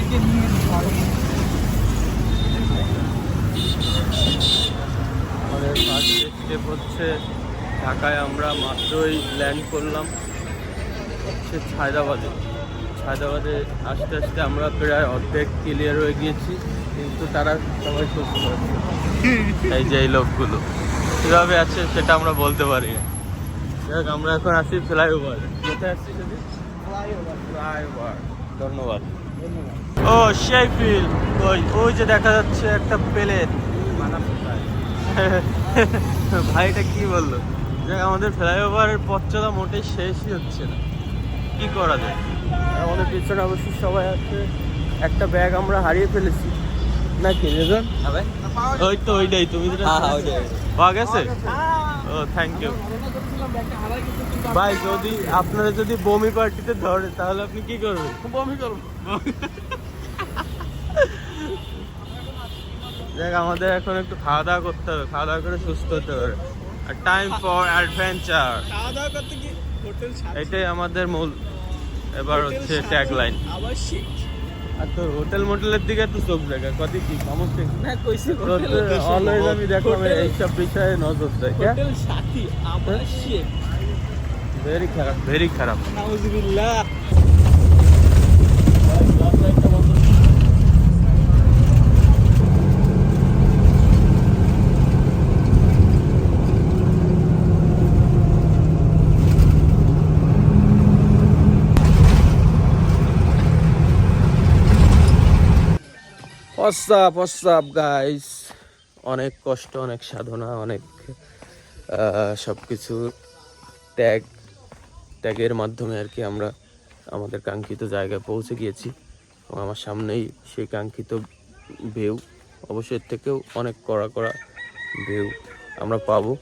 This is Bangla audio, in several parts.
আমাদের ফার্স্ট স্টেপ হচ্ছে ঢাকায়। আমরা মাত্রই ল্যান্ড করলাম হচ্ছে হায়দ্রাবাদে। আস্তে আস্তে আমরা প্রায় অর্ধেক ক্লিয়ার হয়ে গিয়েছি, কিন্তু তারা সবাই সুস্থ আছে। এই যে এই লোকগুলো কীভাবে আছে সেটা আমরা বলতে পারি না। যাক, আমরা এখন আসি ফ্লাইওভার। কোথায় আসছি সেটা? ফ্লাইওভার। ধন্যবাদ। ও শেফিল, ওই যে দেখা যাচ্ছে একটা প্লেন। ভাইটা কি বললো? যাক, আমাদের ফ্লাইওভারের পথ চলা মোটেই শেষই হচ্ছে না, কি করা যায়। আমাদের পিছনে অবশ্যই সবাই আছে। একটা ব্যাগ আমরা হারিয়ে ফেলেছি নাকি রেজন? ওই তো ওইটাই তুমি পাওয়া গেছে? ও থ্যাংক ইউ ভাই। যদি আপনারা যদি বমি পার্টিতে ধরে তাহলে আপনি কি করবেন? বমি করবো। দেখ, আমাদের এখন একটু খাওয়া দাওয়া করতে হবে, খাওয়া দাওয়া করে সুস্থ হতে হবে। আর টাইম ফর অ্যাডভেঞ্চার, খাওয়া দাওয়া করতে কি হোটেল এটাই আমাদের মূল এবার হচ্ছে ট্যাগলাইন। আর তোর হোটেল মোটেলের দিকে একটু চোখ দেখা, কত কি সমস্যা না কইছে। অলওয়েজ আমি দেখলাম এইসব বিষয়ে নজর দেয়। হোটেল সাথী আমরা শেখ। ভেরি খারাপ, ভেরি খারাপ। নাউজুবিল্লাহ। What's up guys? অনেক কষ্ট, অনেক সাধনা, অনেক সব কিছু ত্যাগের মাধ্যমে আর কি আমরা আমাদের কাঙ্ক্ষিত জায়গায় পৌঁছে গিয়েছি। এবং আমার সামনেই সেই কাঙ্ক্ষিত ভিউ। অবশ্যই এর থেকেও অনেক কড়া ভিউ আমরা পাবো।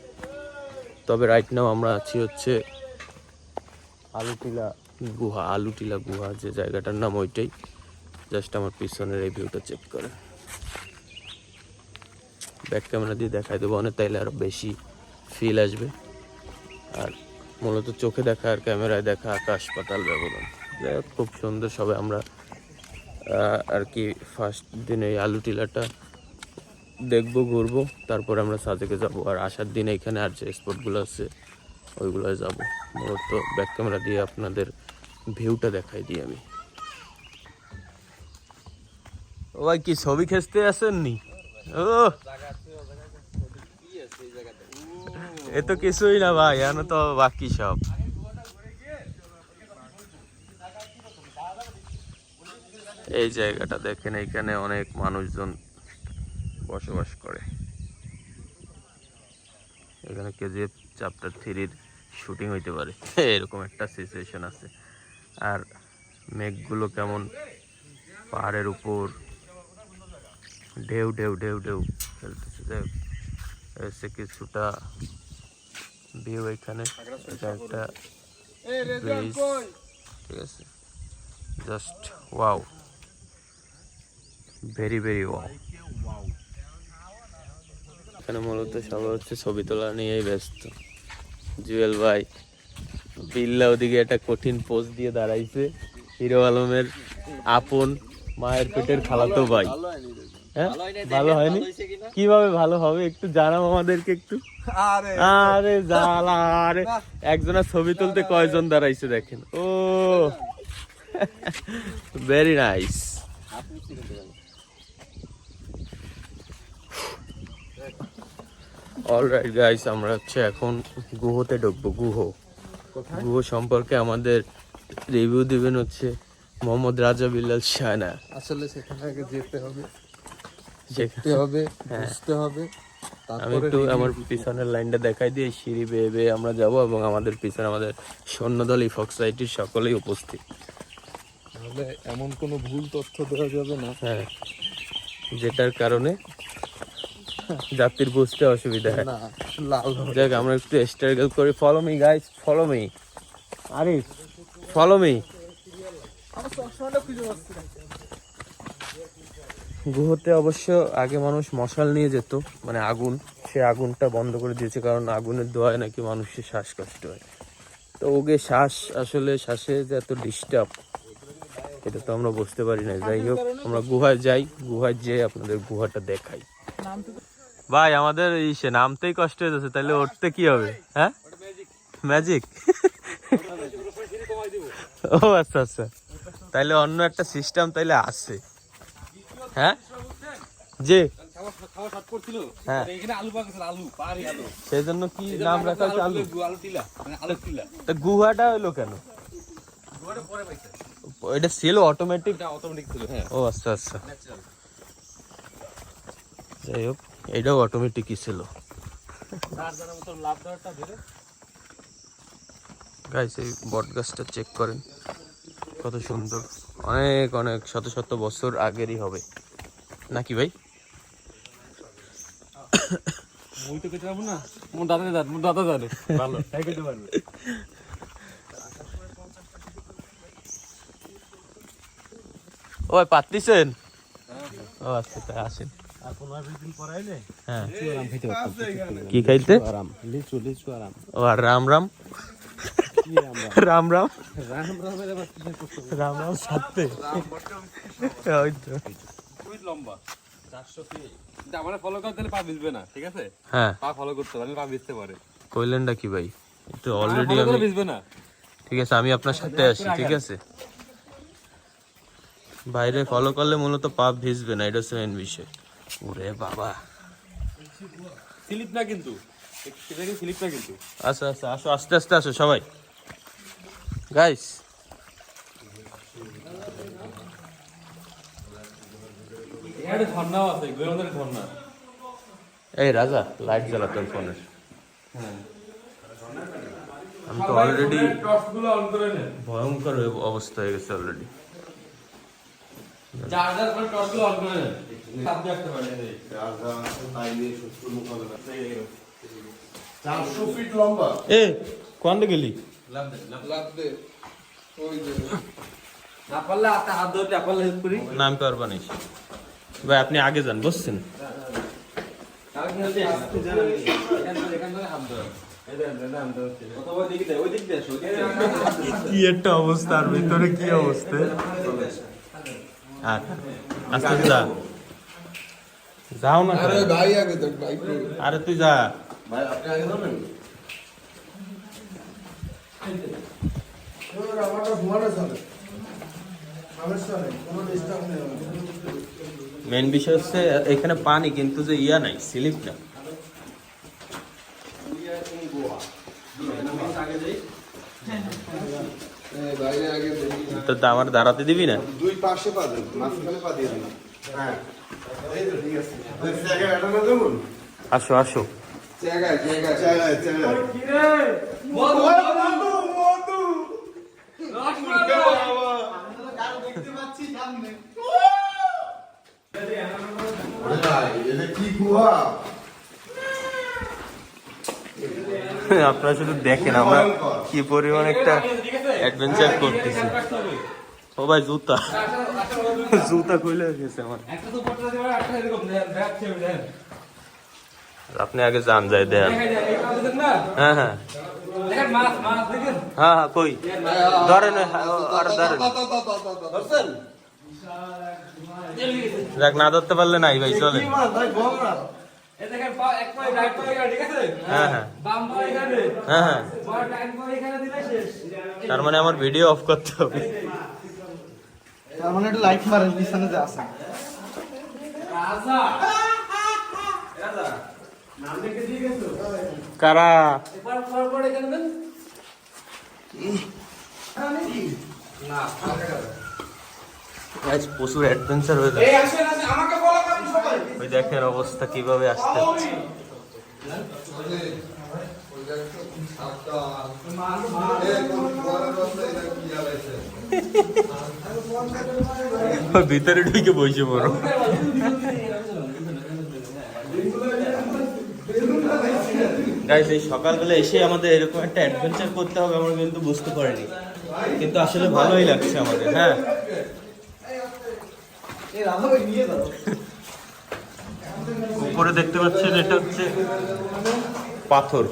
তবে রাইট নাও আমরা আছি হচ্ছে আলুটিলা গুহা যে জায়গাটার নাম, ওইটাই। জাস্ট আমার পিছনের এই ভিউটা চেক করে ব্যাক ক্যামেরা দিয়ে দেখাই দেবো অনেক, তাইলে আরো বেশি ফিল আসবে। আর মূলত চোখে দেখা আর ক্যামেরায় দেখা আকাশ পাতাল ব্যবধান। খুব সুন্দর। সবে আমরা আর কি ফার্স্ট দিনে এই আলুটিলাটা দেখবো, ঘুরবো, তারপর আমরা সাজেকে যাব। আর আসার দিনে এখানে আর যে স্পটগুলো আছে ওইগুলোয় যাব। মূলত ব্যাক ক্যামেরা দিয়ে আপনাদের ভিউটা দেখাই দিই আমি। ও ভাই, কি ছবি খেঁচতে আসেননি? ও এ তো কিছুই না ভাই, এখনো তো বাকি সব। এই জায়গাটা দেখেন, এইখানে অনেক মানুষজন বসবাস করে। এখানে কেজিএফ চ্যাপ্টার 3-র শুটিং হইতে পারে, এরকম একটা সিচুয়েশন আছে। আর মেঘগুলো কেমন পাহাড়ের উপর ঢেউ ঢেউ ঢেউ ঢেউ খেলতেছে। এসে কিছুটা ভিউ এখানে। এটা একটা ব্রিজ, ঠিক আছে। Just wow, very very wow. এখানে মূলত সবাই হচ্ছে ছবি তোলা নিয়েই ব্যস্ত। জুয়েল ভাই, বিল্লা ওদিকে একটা কঠিন পোজ দিয়ে দাঁড়াইছে। হিরো আলমের আপন মায়ের পেটের খালাতো ভাই। হ্যাঁ, ভালো হয়নি? কিভাবে ভালো হবে একটু জানাও আমাদেরকে একটু। আরে জ্বালা, আরে একজনের ছবি তুলতে কয়জন দাঁড়াইছে দেখেন। ও ভেরি নাইস। অলরাইট গাইস, আমরা হচ্ছে এখন গুহতে ঢুকবো। গুহ সম্পর্কে আমাদের রিভিউ দিবেন হচ্ছে মোহাম্মদ রাজা বিল্লাল শায়না। আসলে সেখানে আগে যেতে হবে, দেখতে হবে, বুঝতে হবে। আমি একটু আমার পিছনের লাইনটা দেখাই দিয়ে সিঁড়ি বেয়ে বেয়ে আমরা যাব, এবং আমাদের পিছনে আমাদের সৈন্যদল ইফক সোসাইটির সকলেই উপস্থিত। তাহলে এমন কোনো ভুল তথ্য দেওয়া যাবে না, হ্যাঁ, যেটার কারণে যাত্রীর বুঝতে অসুবিধা হয়। দেখ, আমরা একটু স্ট্রাগল করি। Follow me guys, follow me. আরে ফলো মি। গুহতে অবশ্য আগে মানুষ মশাল নিয়ে যেত, মানে আগুন। সে আগুনটা বন্ধ করে দিয়েছে, কারণ আগুনের ধোঁয়ায় নাকি মানুষের শ্বাসকষ্ট হয়। তো ওকে শ্বাসে যে এত ডিস্টার্ব, এটা তো আমরা বুঝতে পারি না। যাই হোক আমরা গুহায় যাই, গুহায় যেয়ে আপনাদের গুহাটা দেখাই। ভাই আমাদের সে নামতেই কষ্ট হয়ে যাচ্ছে, তাহলে উঠতে কি হবে? হ্যাঁ ম্যাজিক। ও আচ্ছা আচ্ছা, তাইলে অন্য একটা সিস্টেম তাইলে আছে। হ্যাঁ যে হ্যাঁ, সেই জন্য কি নাম রাখা হয়েছে আলু? তা গুহাটা হইলো কেন? এটা ছিল অটোমেটিক ছিল। ও আচ্ছা আচ্ছা, যাই হোক এটাও অটোমেটিকই ছিল। গাইস এই বট গাছটা চেক করেন, কত সুন্দর। অনেক অনেক শত শত বছর আগেরই হবে নাকি ভাই? ও ভাই পাতলিছেন? ও আচ্ছা তাই আসেন। হ্যাঁ কি খাইতে? ও আর রাম রাম রাম রাম রাম রাম সাথে ওই তো লম্বা 400 ফিট। আমরা ফলো করতে পা ভিজবে না, ঠিক আছে? হ্যাঁ পা ফলো করতে পারলে পা ভিজতে পারে। কইলেনটা কি ভাই? এটা অলরেডি আমি ভিজবে না। ঠিক আছে, আমি আপনার সাথে আসি, ঠিক আছে? বাইরে ফলো করলে মূলত পা ভিজবে না, এটা হচ্ছে মেন বিষয়। ওরে বাবা, স্লিপ না কিন্তু, এটা কি স্লিপ না কিন্তু। আচ্ছা আচ্ছা আসো, আস্তে আস্তে আসো সবাই গাইস। এখানে ঝর্ণাও আছে, গোলামের ঝর্ণা। এই রাজা লাইট জ্বালা তোর ফোনের। হ্যাঁ আমি তো অলরেডি টর্চগুলো অন করে নেন। ভয়ঙ্কর অবস্থা হয়ে গেছে অলরেডি। চার্জার করে টর্চগুলো অন করে নেন। আপনি আসতে পারেন এই 400 ফিট লম্বা। এ কোন গেলি? লাভ দে লাভ দে ওই যে না পারলে হাত ধরে না পারলে হেল্প করি। নাম পারবা না ভাই, আপনি আগে যান, বুঝছেন? কাল কি হচ্ছে আসতে জানা নেই। এখান থেকে হাত ধরে এই দেন হাত ধরে অথবা দিকে দে, ওই দিক দিয়ে আসো। কি একটা অবস্থার ভিতরে, কি অবস্থা! আর আস্তে যা, যাও না। আরে ভাই আগে দেখ ভাই। আরে তুই যা। ভাই আপনি আগে যাবেন। ওর আমারটা ঘুমানো চলে। সমস্যা নেই, কোনো ডিস্টার্ব নেই। মেন বিষয় হচ্ছে এখানে পানি, কিন্তু যে ইয়া নাই, স্লিপ না। এই বাইরে আগে দেখি। তো আমার দাঁড়াতে দিবি না? দুই পাশে পা দেন, মাঝখানে পা দিয়ে দিন। হ্যাঁ এই তো ঠিক আছে। ওই জায়গায় আটানো দেবুন। আসো আসো। জায়গায় জায়গায় জায়গায় জায়গায়। কি রে মধু মধু মধু ওরে ভাই এটা কি গুহা? আপনারা শুধু দেখেন আমরা কি পরিমাণ একটা অ্যাডভেঞ্চার করতেছি। ও ভাই জুতা, জুতা খুলে গেছে আমার। একটা তো পড়তে দিবা, একটা এরকম ব্যাগ ছেড়ে দেন। আপনি আগে যান, যাই দেন। দেখা যায় এই কাজ দেন না। হ্যাঁ হ্যাঁ দেখেন মাছ মাছ দেখেন। হ্যাঁ হ্যাঁ কই ধরেন, আর ধরেন। ধরছেন? দেখ না ধরতে পারলে নাই ভাই, চলে। কি মাছ ভাই বল না। এই দেখেন পা এক পা রাইট পা এখানে, ঠিক আছে? হ্যাঁ হ্যাঁ বাম পা এখানে, হ্যাঁ হ্যাঁ, পা ডান পা এখানে দিলে শেষ। তার মানে আমার ভিডিও অফ করতে হবে। তার মানে একটা লাইট মারেন পিছনে যে আছে। রাজা রাজা নাম লিখে দিয়ে গেছো? কারা? একবার ফরওয়ার্ড এখানে দেন। না আজ প্রচুর অ্যাডভেঞ্চার হয়ে এই যাচ্ছে। আসেন আসেন, আমাকে ফলো করেন সবাই। ওই দেখেন অবস্থা কিভাবে আসতে হচ্ছে। ভিতরে ঢুকে বসে পড়ো। গাইস এই সকালবেলা এসে আমাদের এরকম একটা অ্যাডভেঞ্চার করতে হবে আমরা কিন্তু বুঝতে পারিনি, কিন্তু আসলে ভালোই লাগছে আমাদের। হ্যাঁ উপরে দেখতে পাচ্ছেন এটা হচ্ছে পাথর।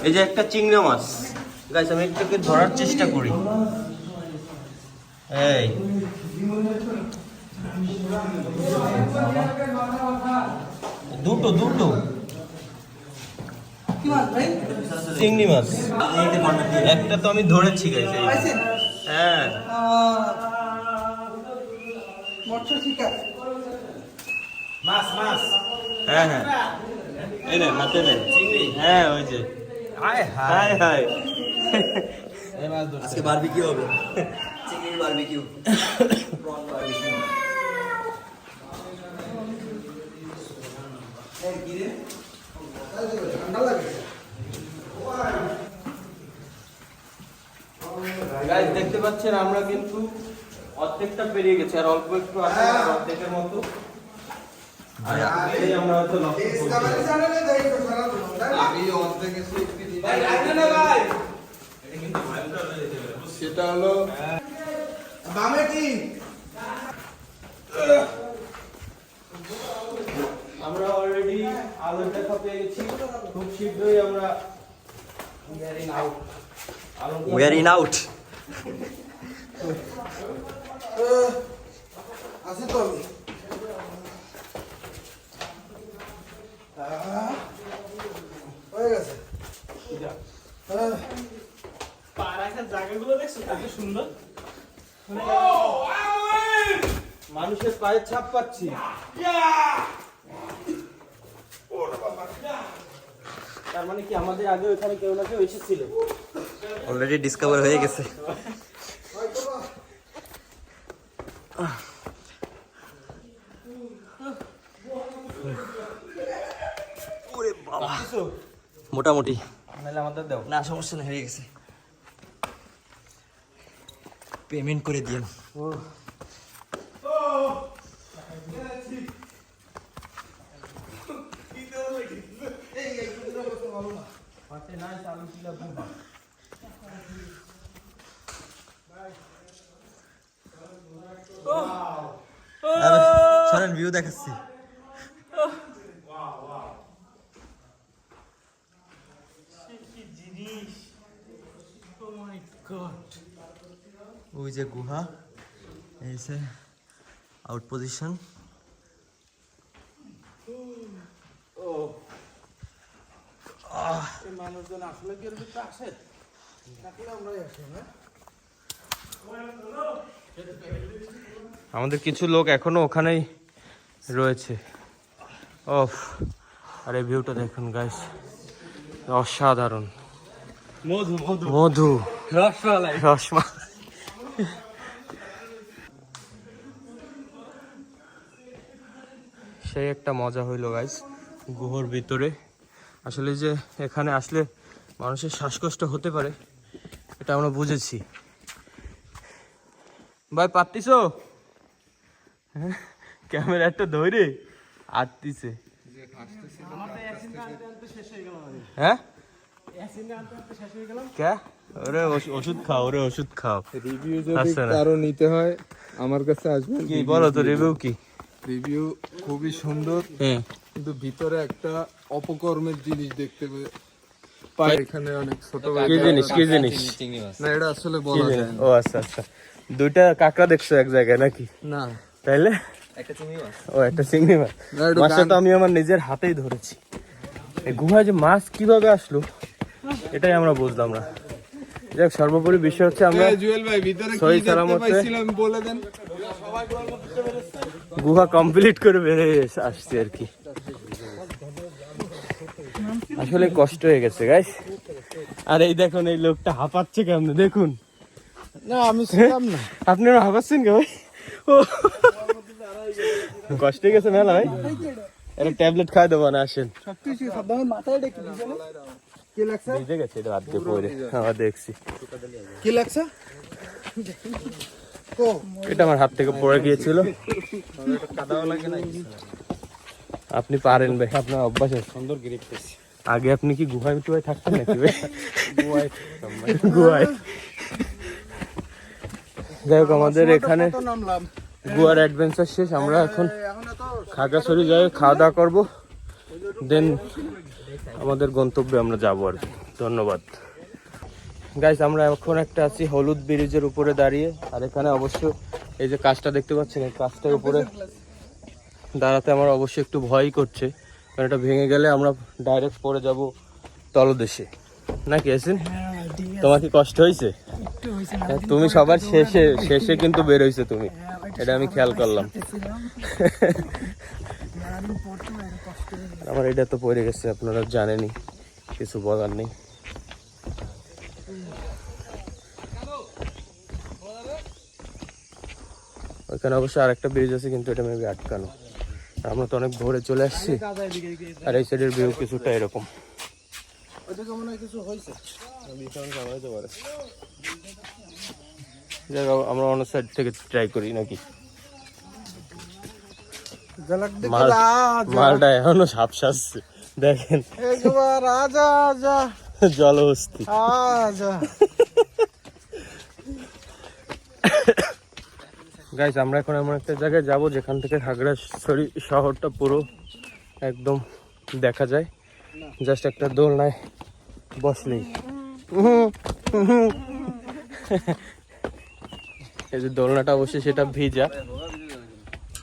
এই যে একটা চিংড়ি মাছ গাইস, আমি একটাকে ধরার চেষ্টা করি। এই দুটো চিংড়ি মাছ, একটা তো আমি ধরেছি গাইস। হ্যাঁ হ্যাঁ হ্যাঁ, এই নেন হাতে নেন চিংড়ি। হ্যাঁ ওই যে হায় হায় হায়, আজকে বারবিকিউ হবে, চিংড়ির বারবিকিউ, প্রন বারবিকিউ। গাইস দেখতে পাচ্ছেন আমরা কিন্তু অর্ধেকটা পেরিয়ে গেছি, আর অল্প একটু আছে অর্ধেকের মতো। আর এই আমরা হয়তো লক্ষ্য করছি। সেটা হলো বামে কি আমরা অলরেডি আলোর দেখা পেয়ে গেছি, খুব শীঘ্রই আমরা We are in out. আছে তো আমি হয়ে গেছে। জায়গাগুলো দেখছো কত সুন্দর, মানুষের পায়ের ছাপ পাচ্ছি। তার মানে কি আমাদের আগে ওখানে কেউ না কেউ এসেছিল। অলরেডি ডিসকভার হয়ে গেছে। ওরে বাবা, মোটামুটি। নাহলে আমাদের দাও। না সমস্যা নেই, হয়ে গেছে। পেমেন্ট করে দিন। শোনেন ভিউ দেখাচ্ছি। ওই যে গুহা, এই যে আউট পজিশন। মানুষজন আসলে কি এর ভিতরে আসে? থাকলে আমরাই আসি না। আমাদের কিছু লোক এখনো ওখানেই রয়েছে। ওফ, আর এই ভিউটা দেখুন গাইস, অসাধারণ। মধু মধু মধু, রসমালাই রসমালাই। সেই একটা মজা হইলো গাইস গুহার ভিতরে। আসলে যে এখানে আসলে মানুষের শ্বাসকষ্ট হতে পারে এটা আমরা বুঝেছি। ভাই পারতিছো? হ্যাঁ, ক্যামেরা একটা ধরে আটতিছে। হ্যাঁ কে? ওরে ওষুধ খাও, ওরে ওষুধ খাও। রিভিউ যদি কারো নিতে হয় আমার কাছে আসবেন। কি বলো তো, রিভিউ কি? রিভিউ খুবই সুন্দর, কিন্তু ভিতরে একটা অপকর্মের জিনিস দেখতে পাই। এখানে অনেক ছোট কি জিনিস? কি জিনিস? না, এটা আসলে বলা যায় না। ও আচ্ছা আচ্ছা, দুইটা কাঁকড়া দেখছো এক জায়গায় নাকি? না, তাইলে একটা চিংড়ি মাছ। ও একটা চিংড়ি মাছ। মাছটা তো আমি আমার নিজের হাতেই ধরেছি। এই গুহায় যে মাছ কিভাবে আসলো এটাই আমরা বুঝলাম না। যাক, সর্বোপরি বিষয় হচ্ছে আমরা জুয়েল ভাই ভিতরে সহি কি দেখতে সালামতে পাইছিলাম বলে দেন। গুহা কমপ্লিট করে বেরিয়ে আসছি আর কি। আসলে কষ্ট হয়ে গেছে গাইস। আর এই দেখুন এই লোকটা হাঁপাচ্ছে কেমনে দেখুন। না, আমি ছিলাম না। আপনারা হাঁপাচ্ছেন কে ভাই? ও কষ্ট হয়ে গেছে মেলা ভাই, একটা ট্যাবলেট খাই দেবো না, আসেন। সবকিছু সাবধানে মাথায় রেখে দিছেন। কি লাগছে? ভিজে গেছে এটা বাদ দিয়ে পরে আমার দেখছি। কি লাগছে? কো এটা আমার হাত থেকে পড়ে গিয়েছিল। কাদাও লাগে না। আপনি পারেন ভাই, আপনার অভ্যাস আছে। সুন্দর গ্রিপ পেয়েছি। আগে আপনি কি গুহায় টুহায় থাকতেন নাকি ভাই? গুহায়। যাই হোক, আমাদের এখানে নামলাম। গোয়ার অ্যাডভেঞ্চার শেষ। আমরা এখন খাগড়াছড়ি যাই, খাওয়া দাওয়া করবো, দেন আমাদের গন্তব্যে আমরা যাবো আর কি। ধন্যবাদ গাইস। আমরা এখন একটা আছি হলুদ ব্রিজের উপরে দাঁড়িয়ে, আর এখানে অবশ্য এই যে কাজটা দেখতে পাচ্ছেন, এই কাজটার উপরে দাঁড়াতে আমার অবশ্যই একটু ভয়ই করছে, কারণ এটা ভেঙে গেলে আমরা ডাইরেক্ট পড়ে যাব তলদেশে, নাকি এসেন? তোমার কি কষ্ট হয়েছে? তুমি সবার শেষে শেষে কিন্তু বের হয়েছে তুমি, এটা আমি খেয়াল করলাম। আমার এটা তো পড়ে গেছে, আপনারা জানেনই, কিছু বলার নেই। ওইখানে অবশ্য আরেকটা ব্রিজ আছে, কিন্তু এটা মেবি আটকানো। আমরা তো অনেক ভোরে চলে আসছি, আর এই সাইডের ভিউ কিছুটা এরকম। আমরা অন্য সাইড থেকে ট্রাই করি নাকি? মালটা এখনো সাপ সাজছে, দেখেন জলহস্তি। গাইস, আমরা এখন এমন একটা জায়গায় যাব যেখান থেকে খাগড়াছড়ি শহরটা পুরো একদম দেখা যায়। জাস্ট একটা দোলনায় বসলেই, এই যে দোলনাটা অবশ্যই সেটা ভিজা,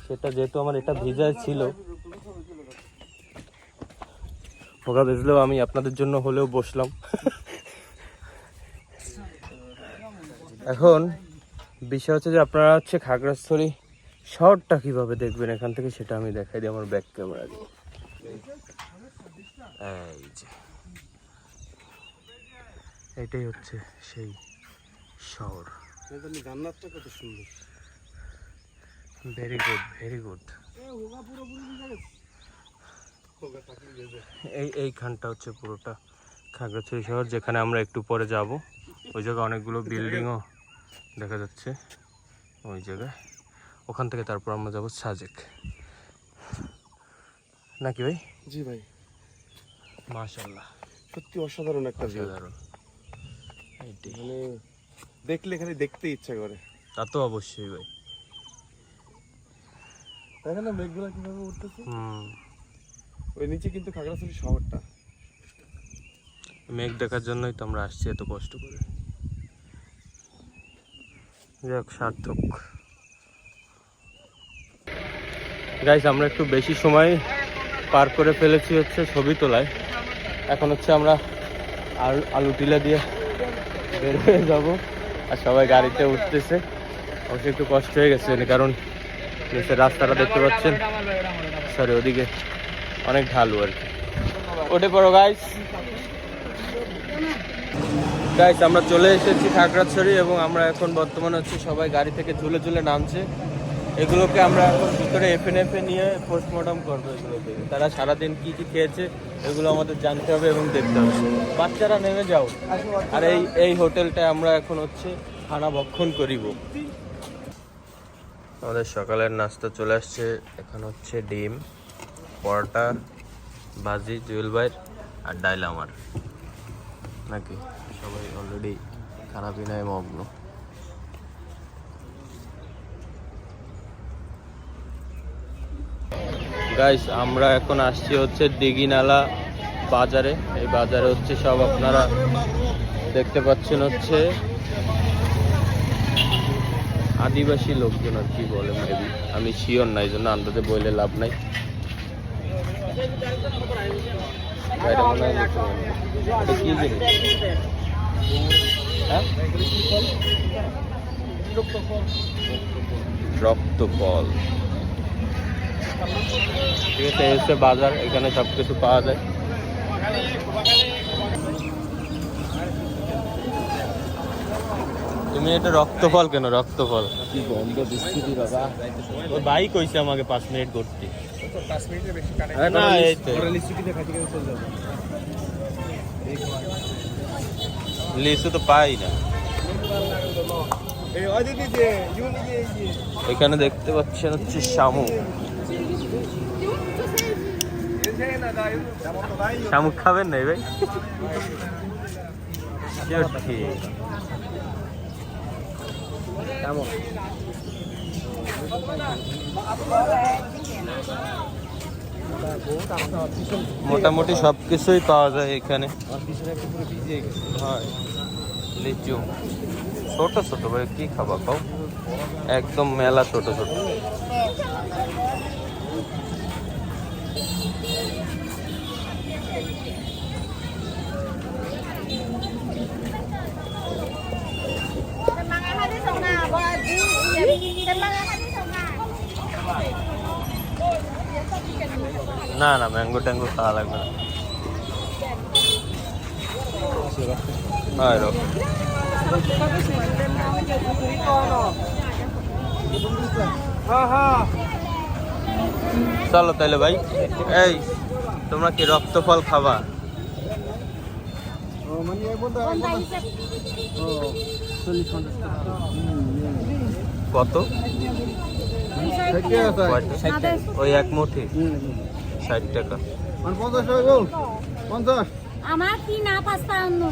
সেটা যেহেতু আমার এটা ভিজা ছিল, ওটা ভিজলেও আমি আপনাদের জন্য হলেও বসলাম। এখন বিষয় হচ্ছে যে আপনারা হচ্ছে খাগড়াছড়ি শহরটা কিভাবে দেখবেন এখান থেকে, সেটা আমি দেখাই দিই আমার ব্যাক ক্যামেরা দিয়ে। এই যে এটাই হচ্ছে সেই শহর। জান্নাতটা কত সুন্দর, ভেরি গুড, ভেরি গুড। এইখানটা হচ্ছে পুরোটা খাগড়াছড়ি শহর, যেখানে আমরা একটু পরে যাব। ওই জায়গায় অনেকগুলো বিল্ডিংও দেখা যাচ্ছে ওই জায়গায়। ওখান থেকে তারপর আমরা যাব সাজেক, নাকি ভাই? জি ভাই, মাশাআল্লাহ, সত্যি অসাধারণ একটা ভিউ। অসাধারণ, মানে দেখলে খালি দেখতে ইচ্ছা করে। তা তো অবশ্যই ভাই। দেখেন না মেঘগুলা কিভাবে উঠতেছে, হুম, ওই নিচে কিন্তু খাগড়াছড়ি শহরটা। মেঘ দেখার জন্যই তো আমরা আসছি এত কষ্ট করে। যাক, সার্থক। গাইস, আমরা একটু বেশি সময় পার করে ফেলেছি হচ্ছে ছবি তোলায়। এখন হচ্ছে আমরা আলু টিলা দিয়ে বের হয়ে যাব, আর সবাই গাড়িতে উঠতেছে। অবশ্যই একটু কষ্ট হয়ে গেছে, কারণ নিচের রাস্তাটা দেখতে পাচ্ছেন, সরি ওদিকে অনেক ঢালু আর কি। ওঠে পড়ো গাইস। গাইস, আমরা চলে এসেছি খাগড়াছড়ি, এবং আমরা এখন বর্তমানে হচ্ছে সবাই গাড়ি থেকে ঝুলে ঝুলে নামছে। এগুলোকে আমরা এখন ভিতরে এফএনএফে নিয়ে পোস্টমর্টম করবো। এগুলোকে তারা সারাদিন কি কি খেয়েছে এগুলো আমাদের জানতে হবে এবং দেখতে হবে। বাচ্চারা নেমে যাও, আর এই হোটেলটায় আমরা এখন হচ্ছে খানা ভক্ষণ করিব। আমাদের সকালের নাস্তা চলে আসছে। এখন হচ্ছে ডিম, পরোটা, ভাজি জুয়েল ভাইয়ের, আর ডাইল আমার, নাকি সবাই অলরেডি খানা পিনায় মগ্ন। গাইস, আমরা এখন আসছি হচ্ছে দিঘিনালা বাজারে। এই বাজারে হচ্ছে সব আপনারা দেখতে পাচ্ছেন হচ্ছে আদিবাসী লোকজন, আর কি বলে মেবি, আমি শিওর নাই, জন্য আন্দাজে বললে লাভ নাই। কি জিনিস? হ্যাঁ, রক্তফল। ঠিক আছে, এই হচ্ছে বাজার, এখানে সব কিছু পাওয়া যায়। তুমি এটা রক্তফল কেন? রক্তফল কি গন্ধ বিস্কুটি বাবা। ওই ভাই কইছে আমাকে 5 মিনিট করতে। 5 মিনিটের বেশি না, এই তো লিচুটিতে খাইতে গেলে চলে যাবে। লিচু তো পাই না। এখানে দেখতে পাচ্ছেন হচ্ছে শামুক। শামুক খাবেন না ভাই? ঠিক। মোটামুটি সব কিছুই পাওয়া যায় এখানে। হয় লিচু ছোট ছোট ভাই, কি খাবা খাও, একদম মেলা ছোট ছোট। না না, ম্যাঙ্গো ট্যাঙ্গো খাওয়া লাগবে না। হয় রকম। চলো তাহলে ভাই। এই তোমরা কি রক্ত ফল খাবা? কত? ওই এক মুঠি 60 টাকা। আমার কি না পাস্তা অন্য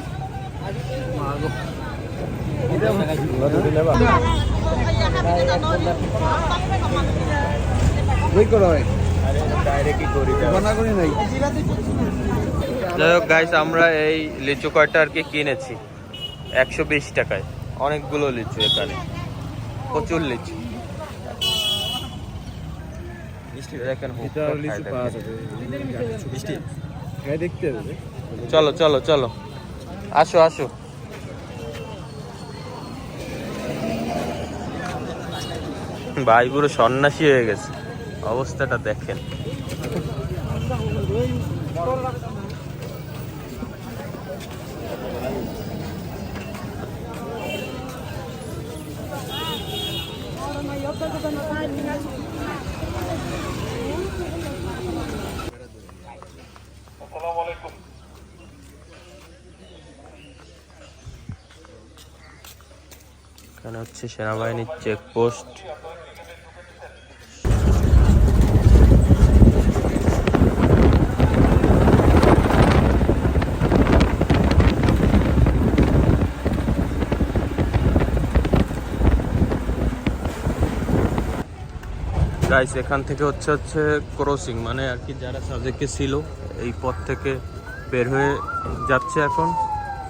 যাই হোক গাইস, আমরা এই লিচু কয়টা আর কি কিনেছি 120 টাকায়। অনেকগুলো লিচু এখানে, প্রচুর লিচু। চলো চলো চলো, আসো আসো। ভাই পুরো সন্ন্যাসী হয়ে গেছে, অবস্থাটা দেখেন। এখানে হচ্ছে সেনাবাহিনীর চেকপোস্ট। গাইস এখান থেকে হচ্ছে ক্রসিং, মানে আর কি যারা সাজেকে ছিল এই পথ থেকে বের হয়ে যাচ্ছে এখন।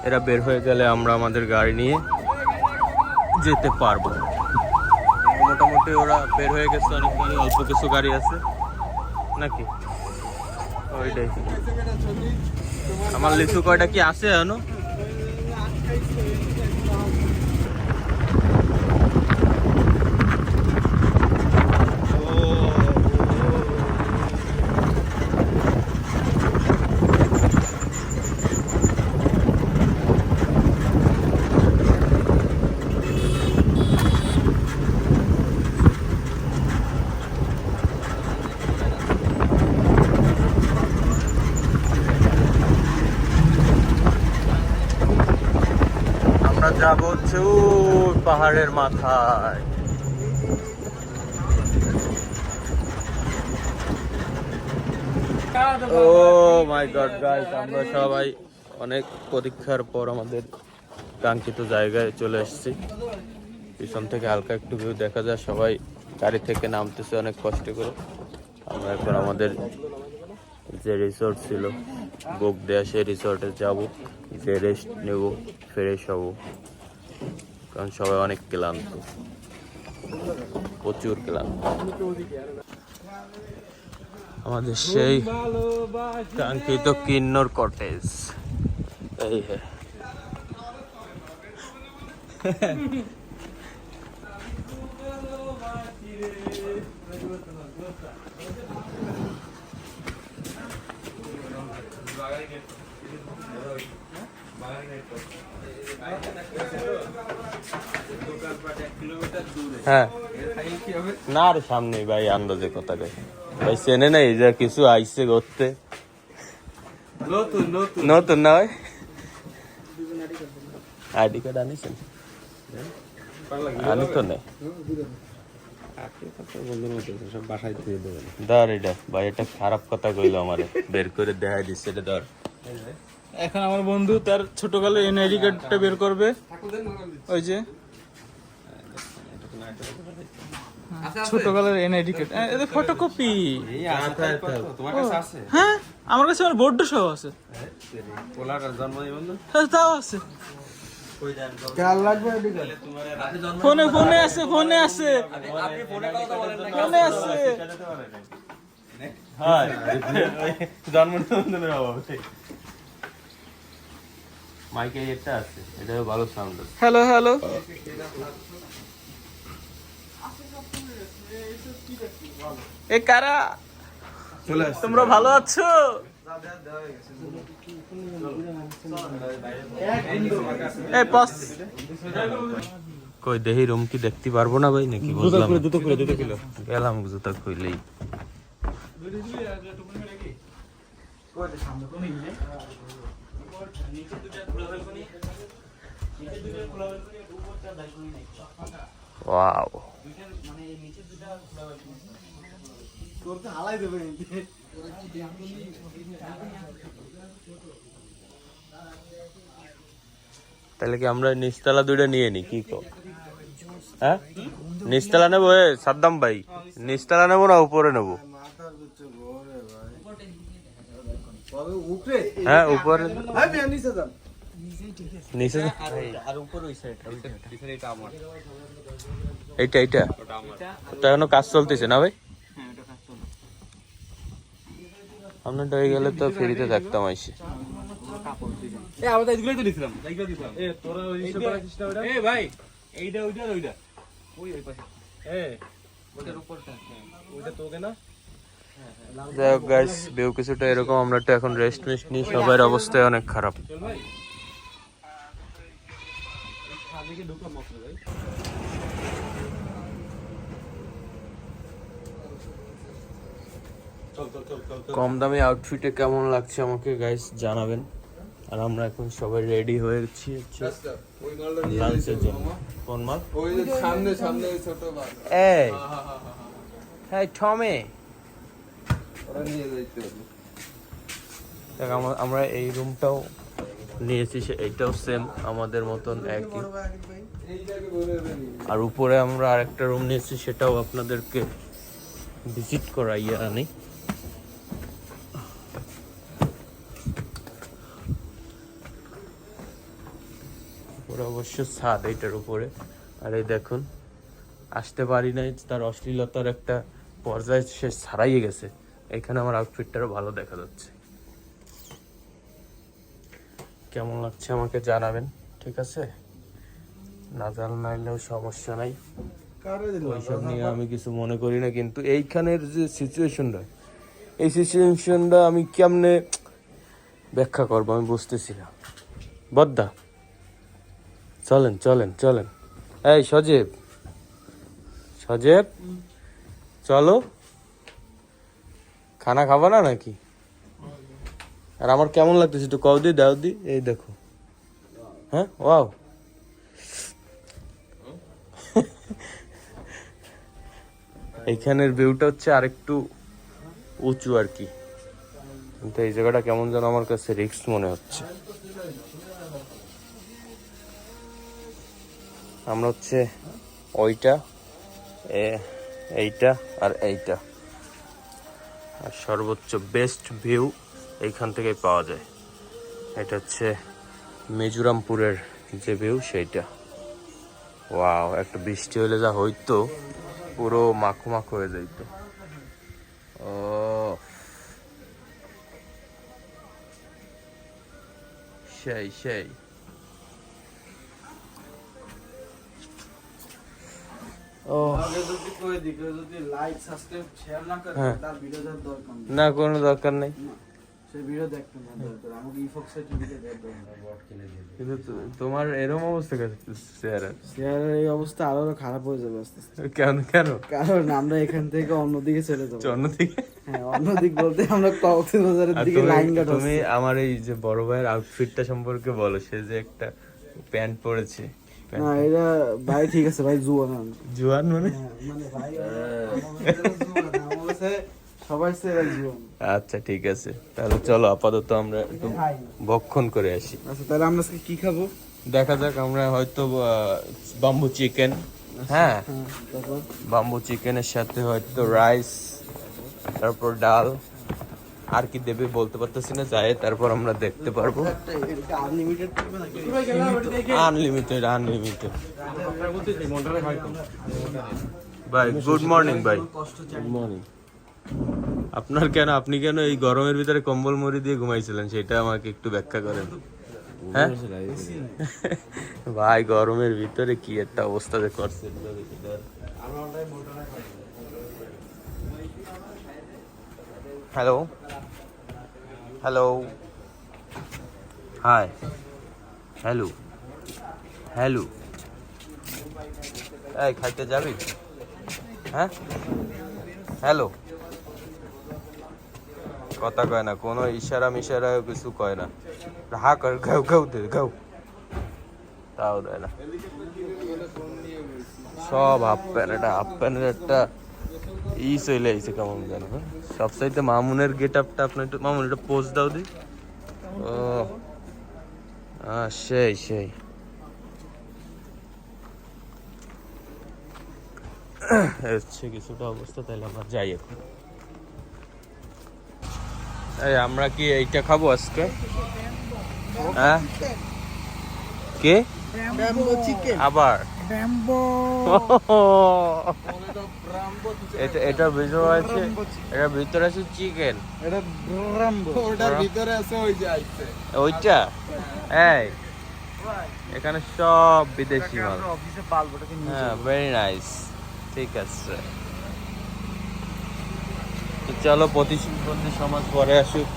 এরা বের হয়ে গেলে আমরা আমাদের গাড়ি নিয়ে যেতে পারবো। মোটামুটি ওরা বের হয়ে গেছে, অনেক গাড়ি, অল্প কিছু গাড়ি আছে নাকি ওইটাই। আমার লিচু কয়টা কি আছে জানো? যাব হচ্ছে পাহাড়ের মাথায়। ও মাই গড গাইস, আমরা সবাই অনেক প্রতীক্ষার পর আমাদের কাঙ্ক্ষিত জায়গায় চলে এসেছি। পিছন থেকে হালকা একটু ভিউ দেখা যায়, সবাই গাড়ি থেকে নামতেছে অনেক কষ্ট করে। আমরা এখন আমাদের যে রিসোর্ট ছিল বুক দেয়া, সেই রিসোর্টে যাব, যে রেস্ট নেব, ফ্রেশ হব, কারণ সবাই অনেক ক্লান্ত, প্রচুর ক্লান্ত। আমাদের সেই কাঙ্ক্ষিত কিন্নর কটেজ এই হ্যাঁ। হ্যাঁ না আর সামনে ভাই, আন্দাজে কথা কই ভাই, চেনে নাই যা কিছু আইসে করতে, নতুন না ভাই। আইডি কার্ড আনিছেন? আনি তো নেই। ধর এটা ভাই, এটা খারাপ কথা কইলো আমারে, বের করে দেখাই দিচ্ছে এটা। ধর এখন আমার বন্ধু তার ছোটকালে এনআইডি কার্ডটা বের করবে, ওই যে ছোটকালের এনআইডি কার্ড এটা ফটোকপি। এই আছে তোমার কাছে আছে? হ্যাঁ আমার কাছে আমার বোর্ড সহ আছে। পোলাটার জন্ম নিবন্ধন হ্যাঁ তাও আছে, কার লাগবে আইডি কার্ড? ফোনে ফোনে আছে, ফোনে আছে, আপনি ফোনে কথা বলেন না ফোনে আছে। হ্যাঁ জন্ম নিবন্ধনের অভাবে মাইকে একটা আছে, এটাও ভালো সাউন্ড আছে। হ্যালো হ্যালো, এ কারা? চলে আসছে। তোমরা ভালো আছো? এই পাস কই দেহি রুম কি দেখতে পারবো না ভাই নাকি? বুঝলাম জুতো খুলে গেলাম জুতা খুইলেই। ওয়াও তাহলে কি আমরা নিচতলা দুইটা নিয়ে নি কি কো? হ্যাঁ নিচতলা নেবো সাদ্দাম ভাই, নিচতলা নেবো না উপরে নেবো? উপরে? হ্যাঁ উপরে হ্যাঁ মিয়া নিচে যান। নিচে যা। আর উপর ওই সাইড এটা আমার এইটা এইটা ওটা এখনো কাজ চলতেছে না ভাই? আপনারটা হয়ে গেলে তো ফ্রিতে থাকতাম আইসে। এই আমরা এইগুলাই তো দিছিলাম, এইগুলাই দিছিলাম। এ তোরা ওই সব রাখিস না ওটা? এ ভাই এইটা ওইটা আর ওইটা ওই পাশে। ওটার উপরটা ওইটা তোকে না? যাই হোক গাইস, ভিউ কিছুটা এরকম। আমরা তো এখন রেস্ট মেস্ট নিই, সবার অবস্থা অনেক খারাপ। চল ভাই সাদিকে ঢুকলাম মাত্র ভাই। কম দামি আউটফিটে কেমন লাগছে আমাকে গাইস জানাবেন। আর আমরা এখন সবাই রেডি হয়েছি ওই মালটা নিয়ে লাঞ্চের যাইতে জন্য। হবে, মামা। কোন মাল? ওই যে সামনে সামনে ওই ছোট মাল। এই হ্যাঁ। হ্যাঁ টমে, ওরা নিয়ে যাইতে হবে। দেখ আমরা এই রুমটাও নিয়েছি, এইটাও সেম আমাদের মতন একই। এইটাকে বলে দেনি। আর উপরে আমরা আরেকটা রুম নিয়েছি, সেটাও আপনাদেরকে ভিজিট করাইয়া আনি। উপরে অবশ্য ছাদ এইটার উপরে। আর এই দেখুন, আসতে পারি নাই, তার অশ্লীলতার একটা পর্যায়ে সে ছাড়াইয়ে গেছে। এখানে আমার আউটফিটটারও ভালো দেখা যাচ্ছে। কেমন লাগছে আমাকে জানাবেন, ঠিক আছে? না জানাইলেও সমস্যা নাই, কারে দিল? ওইসব নিয়ে আমি কিছু মনে করি না। কিন্তু এইখানের যে সিচুয়েশনটা, এই সিচুয়েশনটা আমি কেমনে ব্যাখ্যা করবো আমি বুঝতেছি না। বদ্দা চলেন চলেন চলেন, এই সজীব সজীব চলো, খানা খাবা না নাকি? আর আমার কেমন লাগতেছে একটু কও দি, দাও দি। এই দেখো, হ্যাঁ ওয়াও। এইখানের ভিউটা হচ্ছে আরেকটু উঁচু আর কি, কিন্তু এই জায়গাটা কেমন যেন আমার কাছে রিস্ক মনে হচ্ছে। আমরা হচ্ছে ওইটা, এইটা আর এইটা, আর সর্বোচ্চ বেস্ট ভিউ এইখান থেকেই পাওয়া যায়। এটা হচ্ছে মিজোরামপুরের যে ভিউ সেইটা। ওয়াও, একটা বৃষ্টি হলে যা হইতো, পুরো মাখো মাখো হয়ে যাইতো। ও সেই সেই। ও আগে যদি কই দিকে যদি লাইক সাবস্ক্রাইব শেয়ার না করে হ্যাঁ। তার ভিডিও দেখার দরকার নেই। না, কোনো দরকার নেই। সেই ভিডিও দেখতে না দরকার, আমাকে ইফক্স এর ভিডিও দেখার দরকার। কিন্তু তোমার এরকম অবস্থা কেন চেহারা? শেয়ারের এই অবস্থা আরো খারাপ হয়ে যাবে আস্তে আস্তে, কেন কেন? কারণ আমরা এখান থেকে অন্যদিকে চলে যাবো। অন্যদিকে? হ্যাঁ, অন্যদিক বলতে আমরা কক্সবাজারের আর দিকে লাইন কাট তুমি আমার এই যে বড় ভাইয়ের আউটফিটটা সম্পর্কে বলো। সে যে একটা প্যান্ট পরেছে, না এটা ভাই ঠিক আছে ভাই, জুয়ান জোয়ান মানে? মানে ভাই আমার কাছে সবাই সে জুয়ান। আচ্ছা ঠিক আছে, তাহলে চলো আপাতত আমরা একটু ভক্ষণ করে আসি। আচ্ছা তাহলে আমরা আজকে কি খাবো? দেখা যাক, আমরা হয়তো বাম্বু চিকেন হ্যাঁ, তারপর বাম্বু চিকেনের সাথে হয়তো রাইস, তারপর ডাল, আর কি দেবে বলতে পারতেছি না, যাই তারপর আমরা দেখতে পারবো। আনলিমিটেড থাকবে নাকি? আনলিমিটেড ভাই। গুড মর্নিং ভাই। Good morning. আপনার কেন, আপনি কেন এই গরমের ভিতরে কম্বল মুড়ি দিয়ে ঘুমাইছিলেন সেটা আমাকে একটু ব্যাখ্যা করেন। হ্যাঁ ভাই, গরমের ভিতরে কি একটা অবস্থা যে করছে। Hello hello hi hello hello, এই খাইতে যাবি? হ্যাঁ হ্যালো, কথা কয় না, কোনো ইশারা মিশারা কিছু কয় না, হা কর গাও গাও দে গাও, তাও দেয় না। সব হাফ প্যান্ট, এটা হাফ প্যান্টের একটা চলে আইছে কেমন যেন। সবসাইতে মামুনের গেট আপটা আপনার একটু, মামুন এটা পোজ দাও দি। ও সেই সেই হচ্ছে কিছুটা অবস্থা। তাহলে আমরা যাই এখন। এই আমরা কি এইটা খাবো আজকে? হ্যাঁ কে ব্যাম্বো চিকেন। আবার ব্যাম্বো এটার ভিতরে আছে, এটার ভিতরে আছে চিকেন। এটা ব্যাম্বো। ওটার ভিতরে আছে ওই যে আইছে ওইটা এই এখানে সব বিদেশি মাল। অফিসে বাল্বটাকে নিয়ে হ্যাঁ, ভেরি নাইস। ঠিক আছে, তো চলো প্রতিবন্ধী সমাজ পরে আসুক।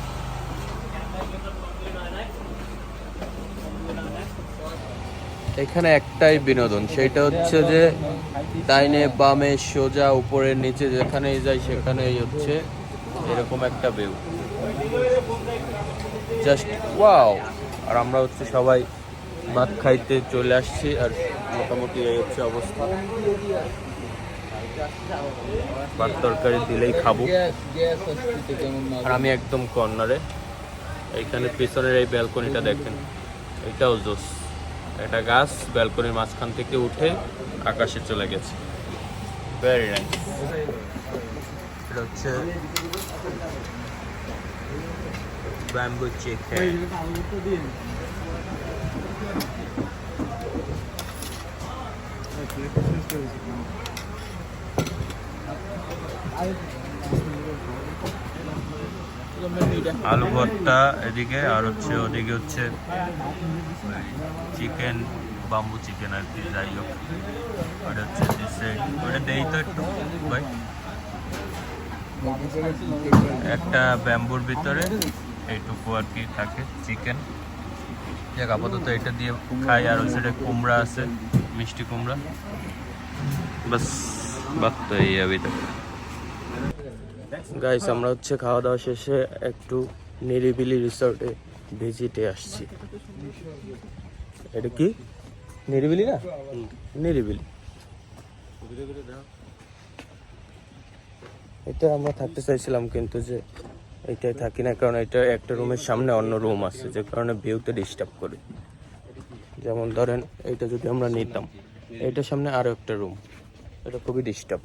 এখানে একটাই বিনোদন, সেটা হচ্ছে যে ডাইনে বামে সোজা উপরে নিচে যেখানেই যাই সেখানেই হচ্ছে এরকম একটা ভিউ, জাস্ট ওয়াও। আর আমরা হচ্ছে সবাই ভাত খাইতে চলে আসছি, আর মোটামুটি এই হচ্ছে অবস্থা। ভাত তরকারি দিলেই খাবো। আর আমি একদম কর্নারে, এইখানে পিছনের এই ব্যালকনিটা দেখেন, এটাও জোস। একটা গাছ ব্যালকনির মাঝখান থেকে উঠে আকাশে চলে গেছে, ভেরি নাইস। এটা হচ্ছে ব্যাম্বু চিকেন। আলু ভর্তা এদিকে, আর হচ্ছে ওদিকে হচ্ছে চিকেন, বাম্বু চিকেন আর কি, যাই হোক। ওটা হচ্ছে ওটা দেই তো একটু ভাই, একটা ব্যাম্বুর ভিতরে এইটুকু আর কি থাকে চিকেন। দেখ আপাতত এটা দিয়ে খাই। আর ওই সাইডে কুমড়া আছে, মিষ্টি কুমড়া, বাস বাদ তো এই আবিটা। গাইস, আমরা হচ্ছে খাওয়া দাওয়া শেষে একটু নিরিবিলি রিসর্টে ভিজিটে আসছি। এটা কি নিরিবিলি না? নিরিবিলি। এটা আমরা থাকতে চাইছিলাম, কিন্তু যে এইটাই থাকি না, কারণ এটা একটা রুমের সামনে অন্য রুম আছে, যে কারণে ভিউতে ডিস্টার্ব করে। যেমন ধরেন এইটা যদি আমরা নিতাম, এইটার সামনে আরো একটা রুম, এটা খুবই ডিস্টার্ব।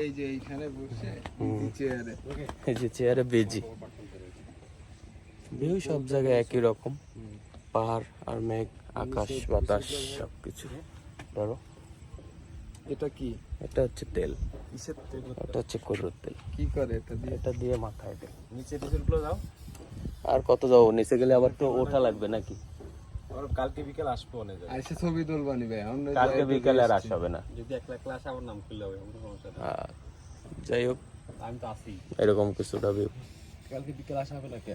এই যে এইখানে বসে চেয়ারে, এই যে চেয়ারে বেজি। ভিউ সব জায়গায় একই রকম, পাহাড় আর মেঘ, আকাশ বাতাস সবকিছু। ধরো এটা কি? এটা হচ্ছে তেল, কিসের তেল? এটা হচ্ছে করুর তেল। কি করে এটা দিয়ে? এটা দিয়ে মাথায় দেয়। নিচে ডিজেলগুলো দাও। আর কত যাবো নিচে গেলে, আবার তো ওঠা লাগবে নাকি? আর কালকে বিকেল আসবো অনেক। আইসে ছবি তুলবানি ভাই, আমরা কালকে বিকালে আর আসা হবে না। যদি একলা ক্লাস আমার নাম খুললে হবে, কোনো সমস্যা নেই। যাই হোক, আমি তো আসি। এরকম কিছুটা ভিউ। কালকে বিকেল আসা হবে না কে?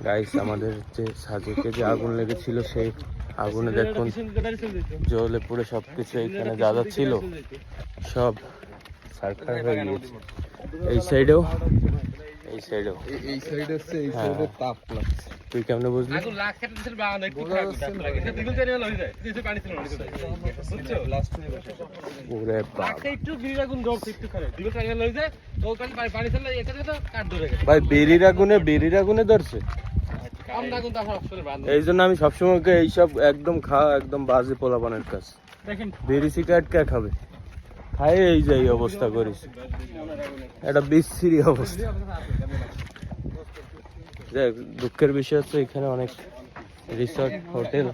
গাইস, আমাদের যে সাজেকে যে আগুন লেগেছিল, সেই আগুনে দেখুন জ্বলে পুড়ে সবকিছু এখানে যা যা ছিল সব সারখার হয়ে গিয়েছে। এই সাইডেও, এই সাইডেও। এই সাইড হচ্ছে, এই সাইডে তাপ লাগছে। তুই কেমনে বুঝলি? ওরে বাবা ভাই, বেরির আগুনে ধরছে। এই জন্য আমি সবসময় এইসব একদম খাওয়া একদম বাজে পোলাপানের কাজ। বিড়ি সিগারেট কে খাবে, খাই এই যে এই অবস্থা করিস, একটা বিশ্রী অবস্থা। দেখ, দুঃখের বিষয় হচ্ছে এখানে অনেক রিসর্ট, হোটেল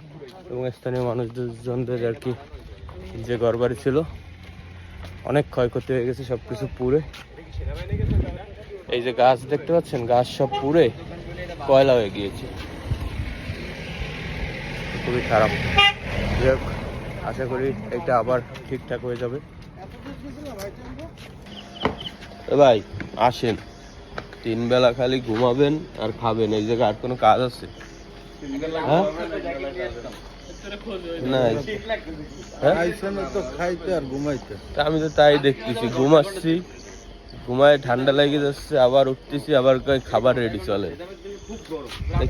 এবং স্থানীয় মানুষজনদের আর কি যে ঘরবাড়ি ছিল অনেক ক্ষয়ক্ষতি হয়ে গেছে, সবকিছু পুড়ে। এই যে গাছ দেখতে পাচ্ছেন, গাছ সব পুড়ে কয়লা হয়ে গিয়েছে, খুবই খারাপ। যাই হোক, আশা করি এটা আবার ঠিকঠাক হয়ে যাবে। ভাই আসেন, 3 বেলা খালি ঘুমাবেন আর খাবেন, এই জায়গায় আর কোনো কাজ আছে? হ্যাঁ না, তো খাইতে আর ঘুমাইতে। আমি তো তাই দেখতেছি, ঘুমাচ্ছি, ঘুমায় ঠান্ডা লেগে যাচ্ছে, আবার উঠতেছি, আবার খাবার রেডি চলে।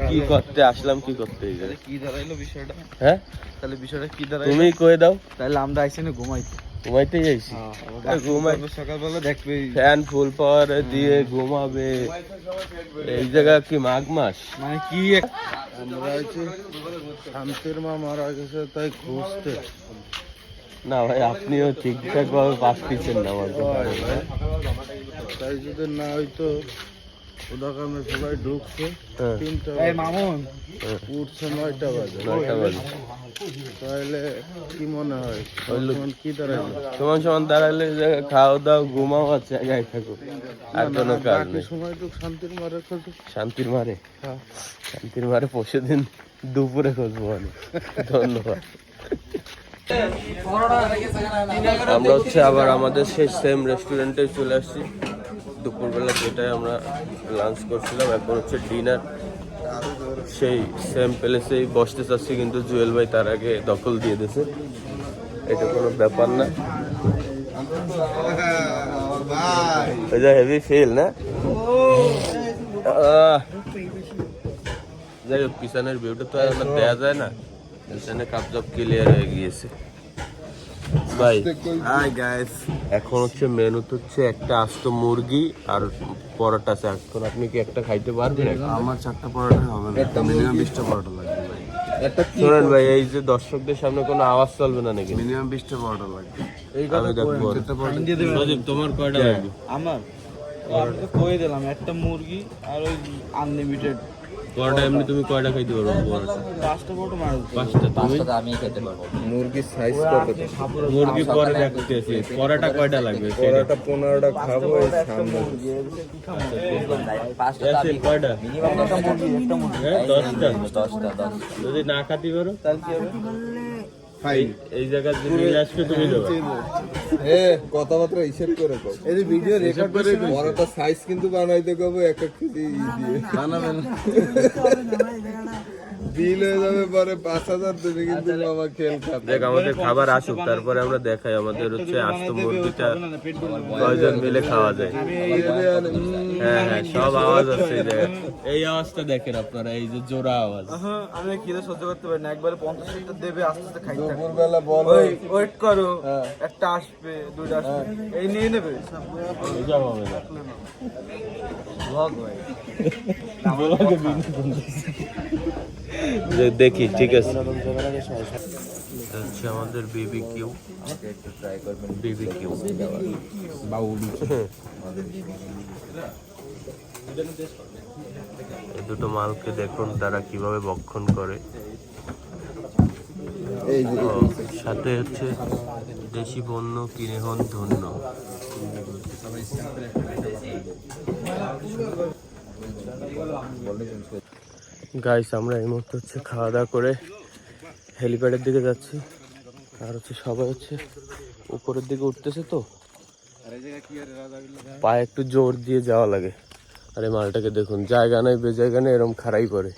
কি করতে আসলাম, কি করতে এই জায়গায়? কি দাঁড়াইলো বিষয়টা? হ্যাঁ তাহলে বিষয়টা কি দাঁড়াইলো? তুমি কয়ে দাও। তাহলে আমরা আইছি না ঘুমাইতে। ঘুমাইতেই যাইছি, ঘুমাই সকালবেলা দেখবে ফ্যান ফুল পাওয়ার দিয়ে ঘুমাবে। এই জায়গা কি মাঘ মাস? মানে কি আমরা আইছি শান্তির মা মারা গেছে তাই খুঁজতে। না ভাই, আপনিও ঠিকঠাক ভাবে পাস দিচ্ছেন না আমার কথা। তাই যদি না হইতো ওদাকামে সবাই ঢুকছে হ্যাঁ। 3টা মামুন উঠছে 9টা বাজে। 9টা বাজে। তাহলে কি মনে হয় তখন কি দাঁড়াইলো? সমান দাঁড়ালে এই জায়গায় খাও দাও, ঘুমাও আর জায়গায় থাকো, আর কোনো কাজ নেই। সময় তো শান্তির মারে খোঁজো। শান্তির মারে, শান্তির মারে পরশুদিন দুপুরে খুঁজবো আমি। ধন্যবাদ। আমরা হচ্ছে আবার আমাদের সেই সেম রেস্টুরেন্টে চলে আসছি। দুপুরবেলা যেটাই আমরা লাঞ্চ করছিলাম, এখন হচ্ছে ডিনার। সেই সেম প্লেসেই বসতে চাচ্ছি, কিন্তু জুয়েল ভাই তার আগে দখল দিয়ে দিয়েছে। এটা কোনো ব্যাপার না, এটা হেভি ফিল না। যাই হোক, পিছনের ভিউটা তো আর দেয়া যায় না, পিছনে কাপজাপ ক্লিয়ার হয়ে গিয়েছে। ভাই হাই গাইস, এখন হচ্ছে মেনুতে হচ্ছে একটা আস্ত মুরগি আর পরোটা আছে। এখন আপনি কি একটা খাইতে পারবেন? আমার 4টা পরোটা হবে না, মিনিমাম 20টা পরোটা লাগবে ভাই। শোনেন ভাই, এই যে দর্শকদের সামনে কোনো আওয়াজ চলবে না নাকি? মিনিমাম 20টা পরোটা লাগবে। আমি দেখবো। সজীব, তোমার কয়টা লাগবে? আমার আমি তো কয়ে দিলাম, একটা মুরগি আর ওই আনলিমিটেড পরোটা এমনি তুমি কয়টা খাইতে পারবো? পরোটা 5টা পরোটা মারো। 5টা। তুমি? মুরগির সাইজ কত? মুরগি পরে দেখতেছি, পরোটা কয়টা লাগবে? পরোটা 15টা খাবো এই সামনে। ইয়াসিন, কয়টা? হ্যাঁ, 10টা। যদি না খাতে পারো তাহলে কি হবে? এই জায়গায় যে নিয়ে আসবে তুমি দেবে। কথাবার্তা হিসেব করে কও। এই যে ভিডিও রেকর্ড করে পরোটা সাইজ কিন্তু বানাইতে কব 1 কেজি দিয়ে বানাবেন। বিল হয়ে যাবে পরে 5000 দেবে, কিন্তু বাবা খেল খাবে। দেখ, আমাদের খাবার আসুক, তারপরে আমরা দেখাই। আমাদের হচ্ছে আস্ত মুরগিটা কয়জন মিলে খাওয়া যায়। হ্যাঁ হ্যাঁ, সব আওয়াজ আছে এই জায়গায়। এই আওয়াজটা দেখেন আপনারা, এই যে জোড়া আওয়াজ। আমি খিদে সহ্য করতে পারি না, একবারে 50 লিটার দেবে, আস্তে আস্তে খাইতে থাকবে। দুপুরবেলা বলো ওয়েট করো, একটা আসবে, দুইটা আসবে, এই নিয়ে নেবে। এসব হবে না। ব্লগ ভাই, দেখি, ঠিক আছে। হচ্ছে আমাদের বিবিকিউ, বিবিকিউ এই দুটো মালকে দেখুন তারা কিভাবে ভক্ষণ করে। ও, সাথে হচ্ছে দেশি পণ্য কিনে হন ধন্য। গাইস, আমরা এই মুহূর্তে হচ্ছে খাওয়া দাওয়া করে হেলিপ্যাডের দিকে যাচ্ছি। আর হচ্ছে সবাই হচ্ছে উপরের দিকে উঠতেছে, তো পায়ে একটু জোর দিয়ে যাওয়া লাগে। আর এই মালটাকে দেখুন, জায়গা নাই বেজায়গা নেই, এরকম খাড়াই করে।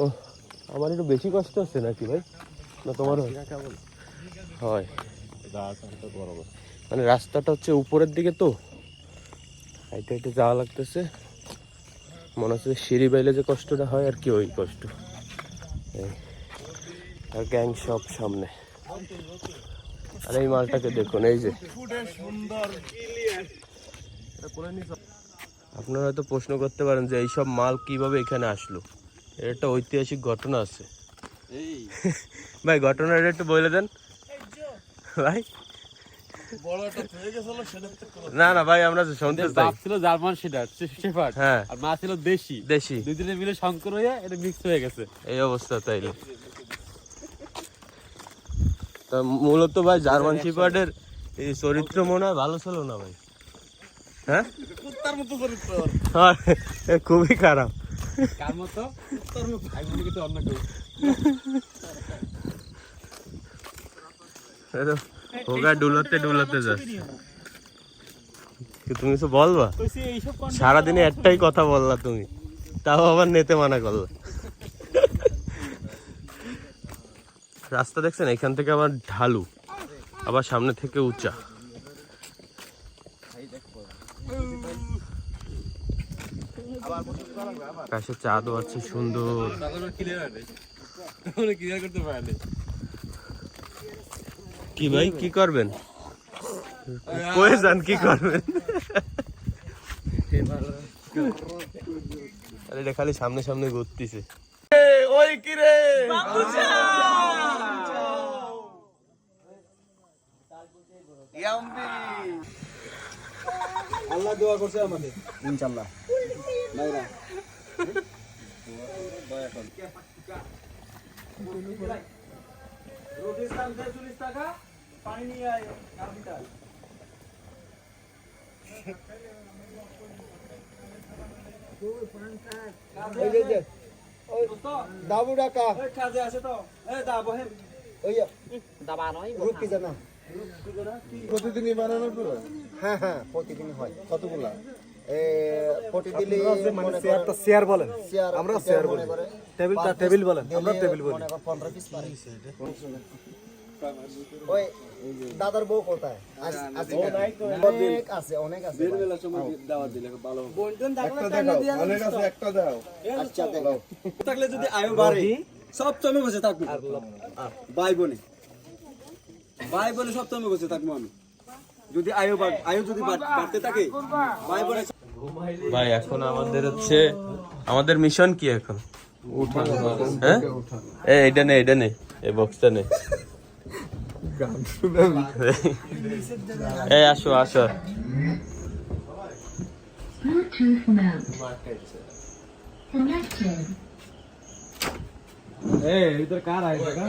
ও, আমার একটু বেশি কষ্ট হচ্ছে নাকি ভাই? না তোমার হয়? মানে রাস্তাটা হচ্ছে উপরের দিকে, তো হাইটে হাইটে যাওয়া লাগতেছে। মনে হচ্ছে সিঁড়ি বাইলে যে কষ্টটা হয় আর কি, ওই কষ্ট। আর গ্যাং সব সামনে। আর এই মালটাকে দেখুন, এই যে আপনারা হয়তো প্রশ্ন করতে পারেন যে এইসব মাল কিভাবে এখানে আসলো। এর একটা ঐতিহাসিক ঘটনা আছে। ভাই ঘটনাটা একটু বলে দেন ভাই। না না ভাই আমরা শুনতে চাই। বাপ ছিল জার্মান শেফার্ড, হ্যাঁ আর মা ছিল দেশি। দেশি দুজনে মিলে সংকর হয়ে এটা মিক্স হয়ে গেছে। এই অবস্থা তাইলে। তা মূলত ভাই জার্মান শেফার্ডের এই চরিত্র মনে হয় ভালো ছিল না ভাই। হ্যাঁ কুত্তার মতো চরিত্র, খুবই খারাপ। কার মতো? কুত্তার মতো। আমি মনে করছি অন্য কেউ। হোগা ডুলাতে ডুলাতে যাস। তুমি কিছু বলবা? সারাদিনে একটাই কথা বললা তুমি, তাও আবার নেতে মানা করলা। রাস্তা দেখছেন, এখান থেকে আবার ঢালু, আবার সামনে থেকে উঁচা। আকাশে চাঁদও আছে সুন্দর। কি ভাই কি করবেন? কয়ে যান কি করবেন? আরে এটা খালি সামনে সামনে ঘুরতেছে। ওই কি রে আল্লাহ দোয়া করছে আমাদের ইনশাআল্লাহ। নাইরা রোটির দাম 40 টাকা, পানি নিয়ে আয় কাপিটাল। দাবু ডাকা কাজে আছে তো। এই দা বহেন ওই দাবা নয় রুটি জানা প্রতিদিনই বানানোর পর। হ্যাঁ হ্যাঁ প্রতিদিনই হয়। কতগুলা প্রতিদিনই মানে চেয়ারটা চেয়ার বলেন, আমরা চেয়ার বলি, টেবিলটা টেবিল বলেন, আমরা টেবিল বলি। 15 পিস পারি। ওই দাদার বউ কোথায়? অনেক আছে অনেক আছে। বেলা সময় দাওয়াত দিলে ভালো হবে। বন্ধন একটা দাও, অনেক আছে একটা দাও। আচ্ছা দাও। থাকলে যদি আয়ু বাড়ে সব তুমি বসে থাকবো। ভাই বোনে সব তুমি বসে থাকবো আমি। যদি আয়ু যদি বাড়তে থাকে ভাই বোনে। ভাই এখন আমাদের হচ্ছে আমাদের মিশন কি এখন? হ্যাঁ এইটা নে, এইটা নে, এই বক্সটা নে। এই আসো আসো। Bluetooth mode. Connected. এই ইধর কার আইছে কা?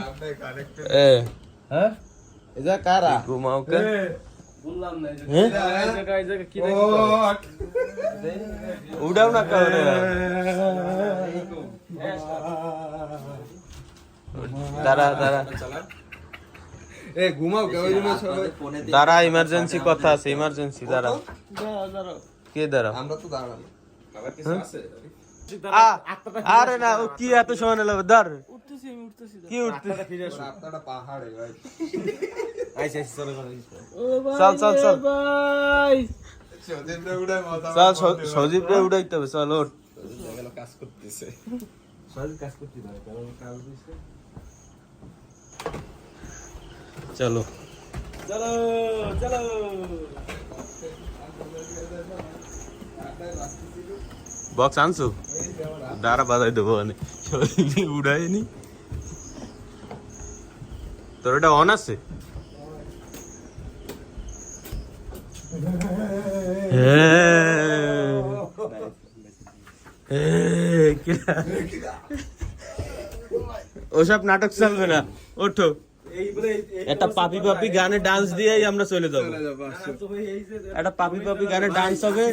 হ্যাঁ এটা কারা? ঘুমাও কে? বললাম না হ্যাঁ এই জায়গা কি দেখো? উড়াও না কারে। দাঁড়া দাঁড়া ঘুমাও কে? ওই জন্য সবাই দাঁড়া, ইমার্জেন্সি কথা আছে, ইমার্জেন্সি। দাঁড়া কে দাঁড়া? আমরা তো দাঁড়ানো। আরে না, ও কি এত সময় নিল? ধর কি উঠতেছি? আপনারা পাহাড়ে ভাই। চল চল চল ভাই সজীবরে উড়াই মাথা। চল, সজীবরে উঠাইতে হবে। চল ওঠ। কাজ করতেছে। সব কাজ করতে পারে, কারণ কাজ দিছে। চলো চলো চলো। বক্স আনছো? দাঁড়া বাজাই দেবো। উড়াইনি তোর এটা অন আছে? ওসব নাটক চলবে না, ওঠো। একটা পাপি পাপি গানে ডান্স দিয়েই আমরা চলে যাবো। একটা পাপি পাপি গানে ডান্স হবে।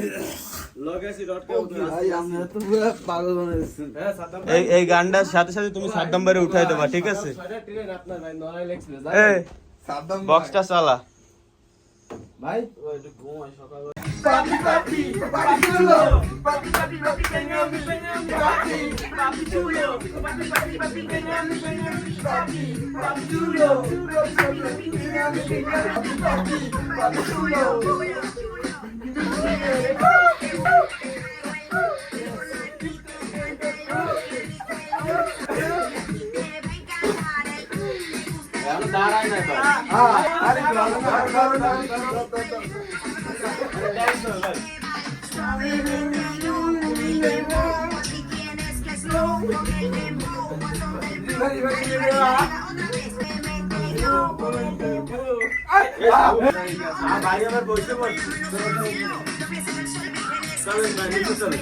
এই গানটার সাথে সাথে তুমি 7 নম্বরে উঠাই দেবা, ঠিক আছে? বক্সটা চালা ভাই দাঁড়ায় না Slow, ভাই আমার বসে পড়ছি চলেন ভাই নিচে চলেন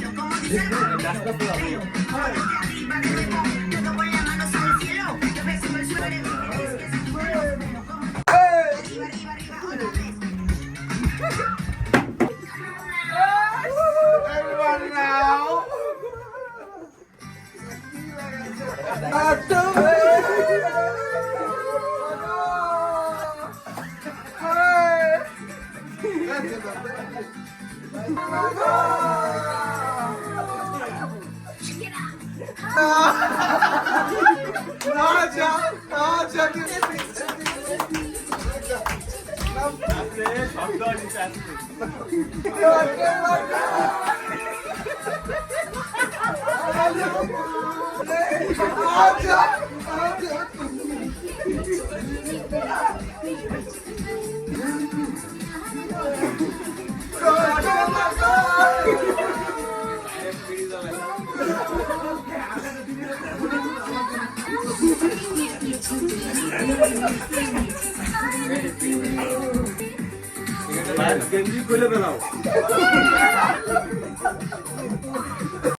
গেঞ্জি খুলে ফেলাও